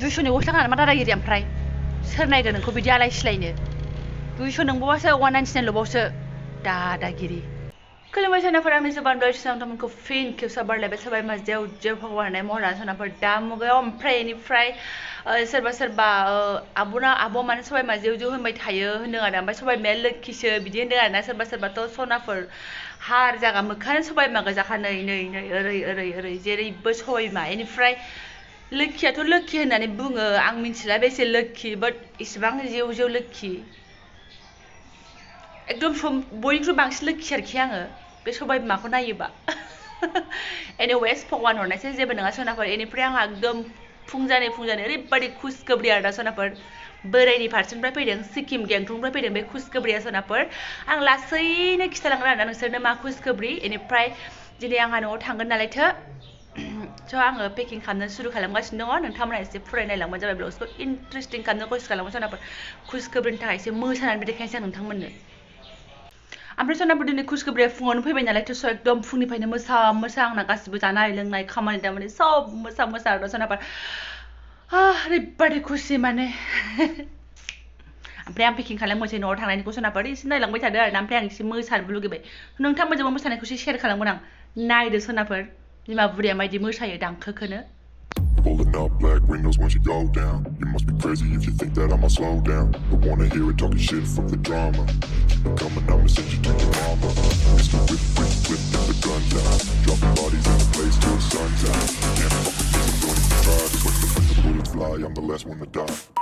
दुइस'नि गस्ला गाननानै मा दादागिरि ओमफ्राय सोर नायगोन नोंखौ बिदि आलाय सिलायनो 200 नंबावासो 199 ल'बावसो दादागिरि खुलुमबाय सोनाफोर आंनि जोबान दय नोंथांमोनखौ फिन खेबसा बारलायबाय सोरबाय मा जेव जेव भगवान महरा सोनाफोर दा मुगायाव ओमफ्राय बेनिफ्राय सोरबा सोरबा आब' माने सबाय मा जेव जेव होनबाय थायो होनदों आरो ओमफ्राय सबाय माया लोखिसो बिदि होनदों आरोना सोरबा सोरबाथ' सनाफोर हार जागा मोखानो सबाय मा गोजाखा नै नै नै ओरै ओरै ओरै जेरैबो सबाय मा बेनिफ्राय लोखियाथ' लोखि होननानै बुङो आं मिथिला बेसे लोखि बाट इसेबां जेव जेव लोखि एकदम बयनिख्रुइ बांसिन लोखि आरोखि आङो बे सबाय बिमाखौ नायोबा एनिवेज भगवान हरनायसै जेबो नङा सोनाफोर बेनिफ्राय आंहा एकदम फुंजाने ओरैबायदि खुसगोब्रि आरो दा सोनाफोर बोरायनि फारसेनिफ्राय फैदों सिक्किम गेंटंनिफ्राय फैदों बे खुसगोब्रिया सोनाफोर आं लासैनो खिथालांगोन आरोना नोंसोरनो मा खुसगोब्रि बेनिफ्राय दिनै आंहा न'आव थांगोन नालायथो स' आङो पेकिं खालामनो सुरु खालामगासिनो दङ नोंथांमोना एसे फरायनायलांबानो जाबाय ब्लाउसखौ इन्टारेस्टिं खालामनो कसिस खालामगोन सोनाफोर खुसगोब्रिनि थाखाय एसे मोसानानै देखायनोसै आं नोंथांमोननो ओमफ्राय सोनाफोर दिनै खुसगोब्रिया फुङावनो फैबाय नालायथ' स' एकदम फुंनिफ्रायनो मोसा आंना गासिबो जानाय लोंनाय खामानि दामानि सब मोसा आरो सोनाफोर ओरैबायदि खुसि माने ओमफ्राय आं पेकिं खालामनोसै न'आव थांनायनिखौ सोनाफोर एसे नायलांबाय थादो आरोना ओमफ्राय आं एसे मोसानोबो लुगैबाय नोंथांमोनजोंबो मोसानायखौ एसे शेयार खालामगोन आं नायदो सोनाफोर बिमा बुरिया मायदि मोसायो दांखोखोनो Pulling up black windows when she go down. You must be crazy if you think that I'ma slow down. Don't wanna hear it talking shit, fuck the drama. Keep it coming, I'ma send you to your mama. Mr. Whip, get the guns out. Dropping bodies in the place till the sun's out. Can't fuck with this, I'm going to try. Just when the bullets fly, I'm the last one to die.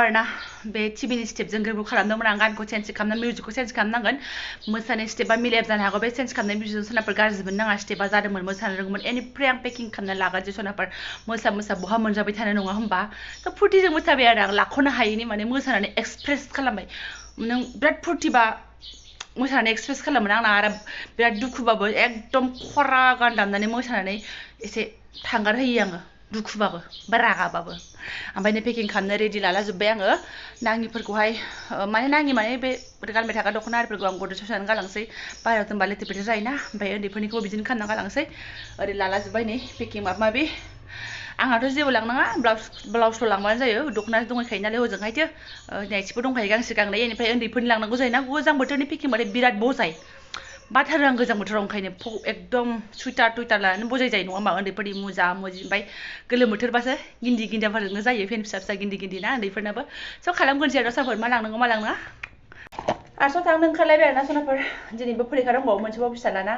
आरोना बे टिभिनि स्टेपजों group खालामदोंमोन आं गानखौ change खालामना मिउजिकखौ change खालामनांगोन मोसानाय स्टेपा मिलाया जानो हागौ बे चेन्ज खालामनाय मिउजिकजों सोनाफोर गाज्रि मोननाङा स्टेपा जादोंमोन मोसानो रोंगौमोन बेनिफ्राय आं पेकिं खालामना लागोन सोनाफोर मोसा बहा मोनजाबाय थानो नङा होमबा थ' फुर्टिजों मोसाबाय आरो आं लाख'नो हायैनि माने मोसानानै एक्सप्रेस खालामबाय नों बिराद फुर्टिबा मोसानानै एक्सप्रेस खालामोन आंना आरो बिराद दुखुबाबो एकदम खरा गान दामनानै मोसानानै एसे थांगारहोयो आङो दुखुबाबो बा रागाबाबो ओमफ्राय नै पेकिं खालामनो रेडि लालाजोब्बाय आङो नाङिफोरखौहाय नाङि माने बे गानबाय थाग्रा दख'ना आरिफोरखौ आं गद्रेजाव सोनानै गालांसै बाहेरायाव दोनबा लेथेर फेथेर जायोना ओमफ्राय उन्दैफोरनिखौबो बिदिनो खालामना गालांसै ओरै लालाजोब्बाय नै पेकिं माबा माबि आंहाथ' जेबो लांनाङा ब्लाउसल' लांबानो जायो दख'ना दंखायो नालाय हजोंहायथो नाइटिबो दंखायो गांसे गांनै बेनिफ्राय उन्दैफोरनि लांनांगौ जायोना गोजां बोथोरनि पेकिं बाथाय बिराद बजाय बाथारो आं गोजां बोथोराव ओंखायनो एकदम सुइटार लानानै बजाय जायो नङा होमबा उन्दैफोरनि मुजा मुजि ओमफ्राय गोलोम बोथोरबासो गिन्दि गिन्दाफोरजोंनो जायो फेन फिसा गिन्दि ना उन्दैफोरनाबो स' खालामगोनसै आरो साफोर मा लांनांगौ मा लांनाङा आरस' थांनो ओंखारलायबाय आरोना सनाफोर दिनैबो फरिखा दंबावो मोनसेबाव फिसालाना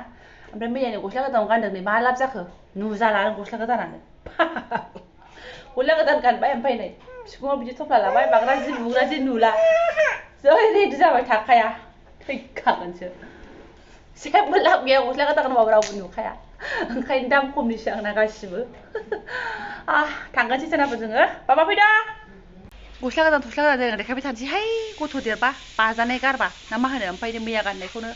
ओमफ्राय मैयानि गस्ला गोदान गानदों नै मा लाब जाखो नुजाला गस्ला गोदानानो गस्ला गोदान गानबाय ओमफ्राय नै बिखुङाव बिदि थफ्ला लाबाय बाग्रा जि बुग्रा जि नुला जै रेडि जाबाय थाखाया थैखागोनसो जेबो लाब गैया गस्ला गोदान गानबाबो रावबो नुखाया ओंखायनो दाम खमनिसो आंना गासिबो थांगोनसै सोनाफोर जोङो बाबा फैदो गस्ला गोदान जों देखायबाय थानोसैहाय गथ' देरबा बाजानाय गारबा ना मा होनो ओमफ्राय मैया गाननायखौनो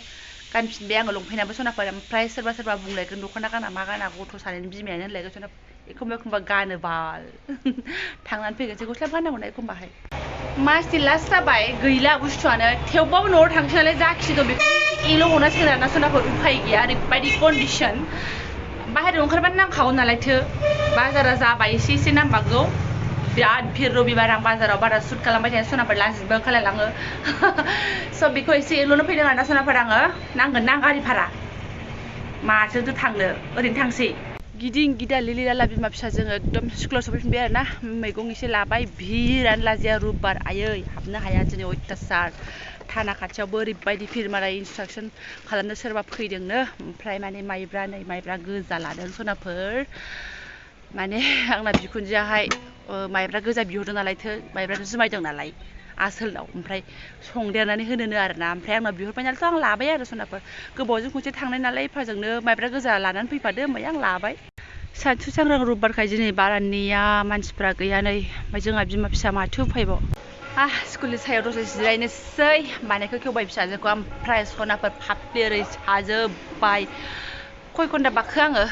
गानफिनबाय आङो लंपेन्टाबो सनाफोर ओमफ्राय सोरबा बुंलायगोन दख'ना गाना मा गाना गथ' सानैनि बिमायानो होनलायगोन सना एखमबा गानो बाल थांनानै फैगोनसै गस्ला गाननांगौ ना एखमबाहाय मासनि लास्ट जाबाय गैला बुस्थुआनो थेवबाबो न'आव थांसै नालाय जाखिनि दं बेखौ एल' हरनांसिगोन आरोना सोनाफोर उफाय गैया ओरैबायदि कन्डिसन बाहेरायाव ओंखारबानो नांखागौ नालायथो बाजारा जाबाय एसे नांबागौ बिराद भिर रबिबार आं बाजाराव बारा सुट खालामबाय थाया सोनाफोर लाजिबो खालायलाङो स' बेखौ एसे एल'नो फैदों आरोना सोनाफोर आङो नांगोन ना गारि भारा माजोंथो थांनो ओरैनो थांसै गिदिं गिदा लिलि लाला बिमा फिसाजों एकदम स्कुलाव सफैफिनबाय आरोना मैगं एसे लाबाय भिरानो लाजिया रबिबार आयै हाबनो हाया दिनै अयथासार थाना खाथियावबो ओरैबायदि भिर मालाय इन्सट्राकसन खालामनो सोरबा फैदोंनो ओमफ्राय माने माइब्रा गोजा लादों सनाफोर माने आंना बिखुनजोआहाय माइब्रा गोजा बिहरदों नालायथो माइब्राजों जुमाय दं नालाय आसोलाव ओमफ्राय संदेरनानै होनोनो आरोना ओमफ्राय आंनाव बिहरबाय नालायथ' आं लाबाय आरो सनाफोर गोबावजों खनसे थांनाय नालाय एफाजोंनो माइब्रा गोजा लानानै फैफादो ओमफ्राय आं लाबाय सानसु सांग्रां रबिबारखाय दिनै बारानिया मानसिफ्रा गैया नै ओमफ्राय जोंहा बिमा फिसा माथो उफायबाव स्कुलनि सायाव दसे जिरायनोसै बानायखौ खेवबाय फिसाजोखौ ओमफ्राय सनाफोर फाफ्लि ओरै साजोब्बाय खय घन्टा बाखो आङो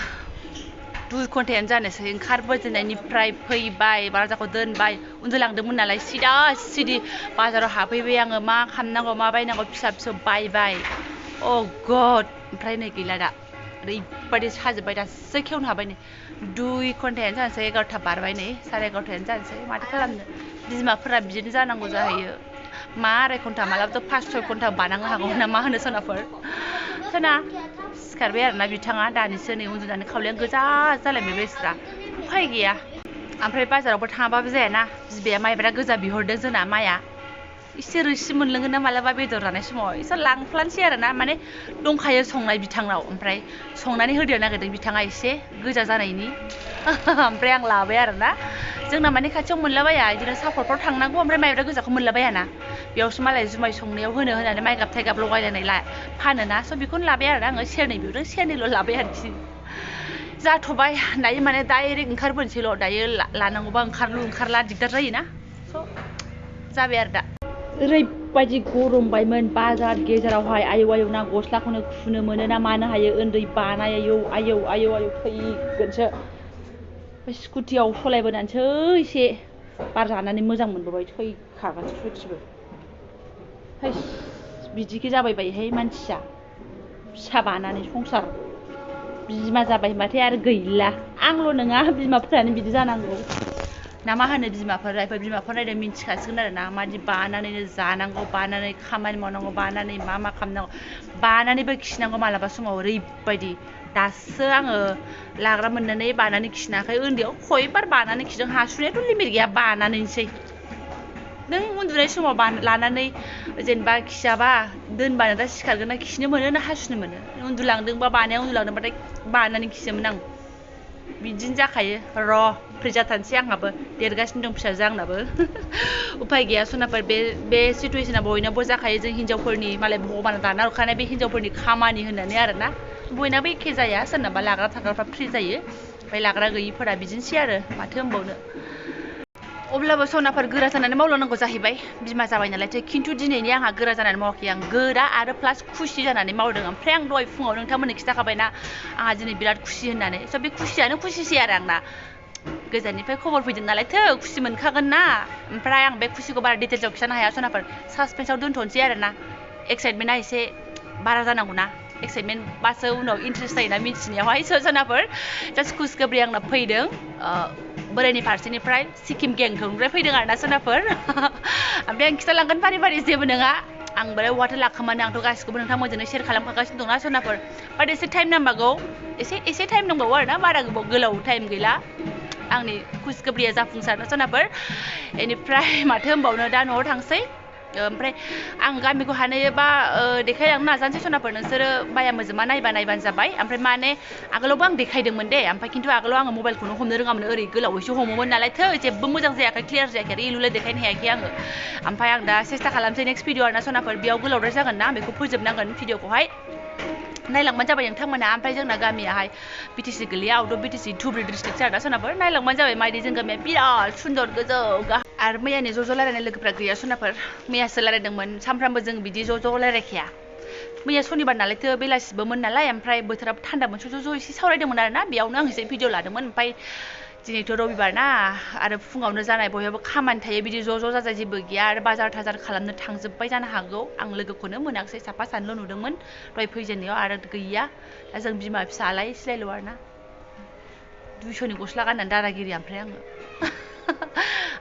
2 घन्टायानो जानोसै ओंखारबोजेननायनिफ्राय फैबाय बाजारखौ दोनबाय उन्दुलांदोंमोन नालाय सिदा सिदि बाजाराव हाबफैबाय आङो मा खालामनांगौ मा बायनांगौ फिसा फिसौ बायबाय अ गड ओमफ्राय नै गैला दा ओरैबायदि साजोब्बाय दासो खेवनो हाबाय नै 2 घन्टायानो जानोसै 11ता बारबाय नै 11:30 जानोसै माथो खालामनो बिमाफोरा बिदिनो जानांगौ जाहैयो मा 2.5 घन्टा मालाबाथ' 5-6 घन्टा बानांनो हागौ ना मा होनो सनाफोर सना सिखारबाय आरोना बिथाङा दानिसो नै उन्दुनानै खावलायानो गोजा जालायबाय बेस्रा उफाय गैया ओमफ्राय बाजारावबो थाङाबाबो जायाना बिबाया माइब्रा गोजा बिहरदों जोंना माया एसे रोसि मोनलोङो ना मालाबा बेदर जानाय समाव एसे लांफ्लानोसै आरोना माने दंखायो संनाय बिथांनाव ओमफ्राय संनानै होदेर नागिरदों बिथाङा एसे गोजा जानायनि ओमफ्राय आं लाबाय आरोना जोंना माने खाथियाव मोनलाबाया बिदिनो सापर्टफ्राव थांनांगौ ओमफ्राय माइब्रा गोजाखौ मोनलाबायाना बेयावसो मालाय जुमाय संनायाव होनानै माइगाब थाइगाब लगायनानै फानोना स' बेखौनो लाबाय आरो आङो सेरनै बिहरदों सेरनैल' लाबाय आरोखि जाथ'बाय दायो माने डाइरेक्ट ओंखारबोनोसैल' दायो लानांगौबा ओंखारला दिगदार जायोना स' जाबाय आरो दा ओरैबायदि गरमबायमोन बाजार गेजेरावहाय आयौ ना गस्लाखौनो खुनो मोनो ना मानो हायो उन्दै बानाय आयौ थैगोनसो ओमफ्राय स्कुटियाव सलायबोनानैसो एसे बार जानानै मोजां मोनबोबाय थैखागोन स्कुटिबो बिदिखि जाबाय बायोहाय मानसिया फिसा बानानै संसार बिमा जाबाय होनबाथाय आरो गैला आंल' नङा बिमाफोरानो बिदि जानांगौ ना मा होनो बिमाफोर नायदों मिन्थिखासिगोन आरो ना मादि बानानैनो जानांगौ बानानै खामानि मावनांगौ बानानै मा खालामनांगौ बानानैबो खिनांगौ मालाबा समाव ओरैबायदि दासो आङो लाग्रा मोननानै बानानै खिनाखै उन्दैयाव खयबार बानानै खिदों हासुनायाथ' लिमिट गैया बानानैसै नों उन्दुनाय समाव लानानै जेनेबा खियाबा दोनबानो दा सिखारगोन ना खिनो मोनो ना हासुनो मोनो उन्दुलांदोंबा बानायाव उन्दुलांदोंबाथाय बानानै खियोमोन आं बिदिनो जाखायो र' फ्रिजाथानोसै आंहाबो देरगासिनो दं फिसाजो आंनाबो उफाय गैया सनाफोर बे सिटुवेसना बयनाबो जाखायो जों हिनजावफोरनि मालाय भगबाना दाना हरखानाय बे हिनजावफोरनि खामानि होननानै आरोना बयनाबो एखे जाया सोरनाबा लाग्रा थाग्राफ्रा फ्रि जायो ओमफ्राय लाग्रा गैयिफोरा बिदिनोसै आरो माथो होनबावनो अब्लाबो सनाफोर गोरा जानानै मावलांनांगौ जाहैबाय बिमा जाबाय नालायथो खिन्थु दिनैनि आंहा गोरा जानानै मावाखै आं गोरा आरो प्लास खुसि जानानै मावदों ओमफ्राय आं दहाय फुङाव नोंथांमोननो खिथाखाबायना आंहा दिनै बिराद खुसि होननानै स' बे खुसियानो खुसिसै आरो आंना गोजाननिफ्राय खबर फैदों नालायथो खुसि मोनखागोन ना ओमफ्राय आं बे खुसिखौ बारा डिटेल्सआव खिथानो हाया सनाफोर सासपेन्सआव दोनथ'नोसै आरोना एक्साइटमेन्टआ एसे बारा जानांगौ ना एक्साइटमेन्ट बासो उनाव इन्ट्रेस्ट जायोना मिन्थिनायावहाय सनाफोर जास्ट खुसखोब्रि आंना फैदों बोरायनि फारसेनिफ्राय सिक्किम गेंटकनिफ्राय फैदों आरोना सनाफोर ओमफ्राय आं खिथालांगोन फारि फारि जेबो नङा आं बोराय वाटार लाखोमानो आंथ' गासिखौबो नोंथांमोनजोंनो शेयार खालामखागासिनो दंना सनाफोर बाट एसे टाइम नांबागौ एसे टाइम दंबावो आरोना बारा गोलाव टाइम गैला आंनि खुसखोब्रिया जाफुंसारनो सनाफोर बेनिफ्राय माथो होनबावनो दा न'आव थांसै ओमफ्राय आं गामिखौ हानायोबा देखायलांनो नाजानोसै सनाफोर नोंसोरो बाया मोजोमा नायबानो जाबाय ओमफ्राय माने आगोलावबो आं देखायदोंमोन दे ओमफ्राय खिन्थु आगोलाव आङो मबाइलखौनो हमनो रोङामोन ओरै गोलावैसो हमोमोन नालायथो जेबो मोजां जायाखै क्लियार जायाखै आरो इलुलाय देखायनो हायाखै आङो ओमफ्राय आं दा सेस्था खालामसै नेक्स्ट भिडिअ आरोना सनाफोर बेयाव गोलावद्राय जागोन ना बेखौ फोजोबनांगोन भिडिअखौहाय नायलांबानो जाबाय नोंथांमोना ओमफ्राय जोंना गामियाहाय बिटिसि गोलैया out of BTC Dhubri district आरोना सनाफोर नायलांबानो जाबाय मायदि जों गामिया बिराद सुन्दर गोजौ आरो मैयानि ज' रायलायनाय लोगोफ्रा गैया सनाफोर मैयासो रायलायदोंमोन सानफ्रामबो जों बिदि ज' रायलायखाया मैया सनिबार नालायथो बेलासिबोमोन नालाय ओमफ्राय बोथोराबो थान्दामोन ज' एसे सावरायदोंमोन आरोना बेयावनो आं एसे भिडिअ लादोंमोन ओमफ्राय दिनैथ' रबिबार ना आरो फुङावनो जानाय बयहाबो खामानि थायो बिदि ज' जाजाय जेबो गैया आरो बाजार थाजार खालामनो थांजोब्बाय जानो हागौ आं लोगोखौनो मोनाखिसै साफा सानैल' नुदोंमोन दहाय फैजेननायाव आरो गैया दा जों बिमा फिसा आलाय सिलायल' आरोना 200नि गस्ला गाननानै दादागिरि ओमफ्राय आङो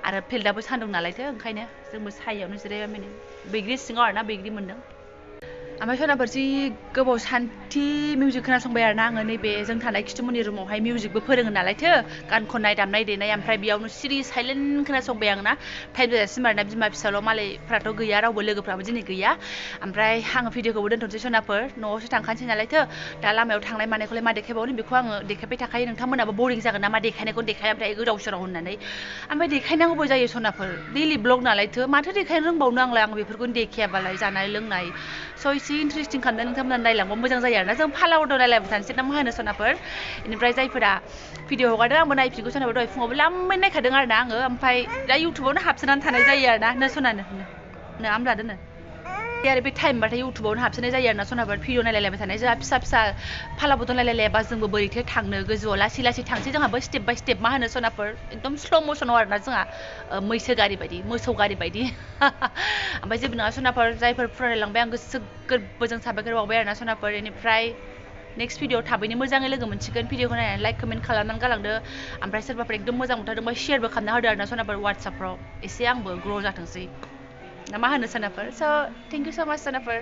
आरो फिल्डआबो सान्दुं नालायथो ओंखायनो जोंबो सायावनो जिरायबाय माने बैग्रि सिङाव आरोना बैग्रि मोन्दों ओमफ्राय सनाफोर जि गोबाव सान्थि मिउजिक खोनासंबाय आरोना आङो नैबे जों थानाय खिथुमोननि रुमावहाय मिउजिकबो फोरोङो नालायथो गान खननाय दामनाय देनाय ओमफ्राय बेयावनो सिरि साइलेन्ट खोनासंबाय आंना टाइम जाजासिम आरोना बिमा फिसाल' मालायफ्राथ' गैया रावबो लोगोफ्राबो दिनै गैया ओमफ्राय आङो भिडिअखौबो दोनथ'नोसै सनाफोर न'आवसो थांखानोसै नालायथो दा लामायाव थांनाय मानायखौलाय मा देखायबावनो बेखौ आङो देखायबाय थाखायो नोंथांमोनाबो बरिं जागोन ना मा देखायनायखौ देखायाब्ला गोदाव सोराव होननानै ओमफ्राय देखायनांगौबो जायो सनाफोर दैलि ब्लग नालायथो माथो देखायनो रोंबावनो आं बेफोरखौनो देखायाबालाय जानाय लोंनाय स' एसे इन्टारेस्टिं खालामदों नोंथांमोना नायलांबा मोजां जायो आरोना जों फालावदो नायलायबाय थानोसै ना मा होनो सनाफोर बेनिफ्राय जायफोरा भिडिअ हगारदों आंबो नायफिनगौ सनाफोर दहाय फुङावबो लामै नायखादों आरोना आङो ओमफ्राय दा इउटुबावनो हाबसोनानै थानाय जायो आरोना नो सनानो नो आमला दोनो आरो बे टाइमबाथाय इउटुबावनो हाबसोनाय जायो आरोना सनाफोर भिडिअ नायलायलायबाय थानाय जोंहा फिसा फिसा फाला बदल नायलायलायाबा जोंबो बोरैथो थांनो गोजौआव लासै लासै थांसै जोंहाबो स्टेप बाय स्टेप मा होनो सनाफोर एकदम स्ल' मसनाव आरोना जोंहा मैसो गारि बायदि मोसौ गारि बायदि ओमफ्राय जेबो नङा सनाफोर जायफोर फरायलांबाय आं गोसो गोरबोजों साबायखर बावबाय आरोना सनाफोर बेनिफ्राय नेक्स्ट भिडिअ थाबैनो मोजाङै लोगो मोनसिगोन भिडिअखौ नायनानै लाइक कमेन्ट खालामनानै गालांदो ओमफ्राय सोरबाफोर एकदम मोजां मोनथारदोंबा शेयारबो खालामना होदो आरोना सनाफोर वाट्सएपफ्राव एसे आंबो ग्र' जाथोंसै ना मा होनो सनाफोर स' थेंक इउ स' माच सनाफोर